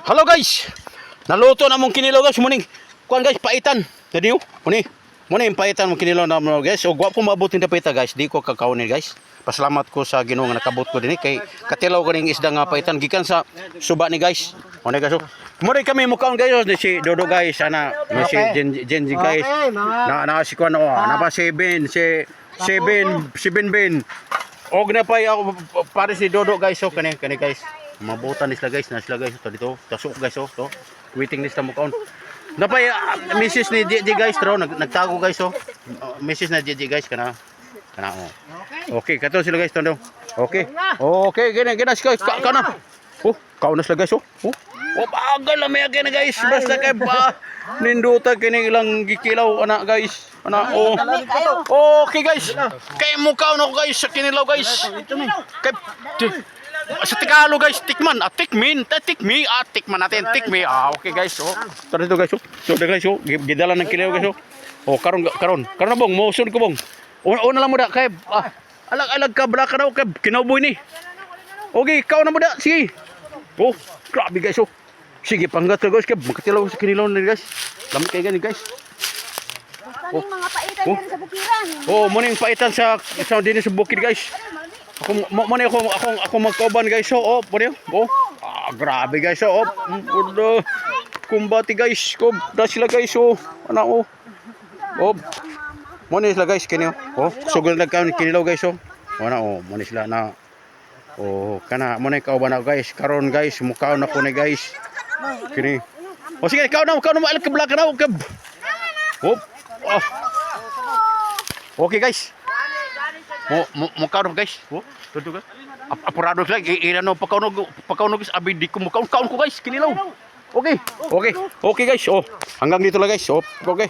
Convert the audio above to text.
Hello guys. Naluto na mong kinilaw guys. Muning kuan guys paitan. Dadiyo. Muni paitan mong kinilaw na mo guys. O gwapo maabot ni paita guys. Di ko kakaunin guys. Pasalamat ko sa Ginoo nga nakabot ko dinhi kay katilaw ganing isda nga paitan gikan sa suba ni guys. Muni guys. Muni kami mukaon guys ni si Dodo guys ana ni si Genji guys. Na si kuan na pa si Ben si Ben. Og na pa ako pare si Dodo guys so kani guys. Mabutan sila guys, na sila guys to dito. Tasok guys to. Waiting list mo kaon. Napay Mrs. ni JJ guys tro nagtago guys oh. Mrs. na JJ guys kana oh. Okay, kato sila guys to. Okay. Okay, gina guys kana. Oh, kaon na sila guys oh. Oh, bagal lang may na guys. Basta kay ba ninduta kini ilang gikilaw ana guys. Ana oh. Okay guys. Kay mo kaon ako guys sa kinilaw guys. Kay sa Tagalog guys, tikman, tikmin natin, tikmi. Okay guys, tara dito guys, so guys, gidala ng kilo guys, karon na bong, mosun ko bong. Una lang mo da kay alag ka bra ka daw kay kinauboy ni. Okay, kaon na mo da, sige. Grabe guys, sige panggat guys, kay makatilaw sa kinilaw ni guys. Lamit kay gani guys. Mga paitan sa bukiran. Muning paitan sa din sa bukid guys. Ako magkauban guys pwede grabe guys kumbati guys da sila guys ana muna sila guys kini sugol nagkaon kinilaw guys ana muna sila na kana muna kauban ako guys karon guys mukaon ako ni guys kini sige kaon na alak ka blaka na okay guys mukaon guys. Tutu guys. Apurado guys. Irano pakaon guys. Abi di ko mukaon ko guys. Kinilaw. Okay. Okay guys. Hanggang dito lang guys. Okay.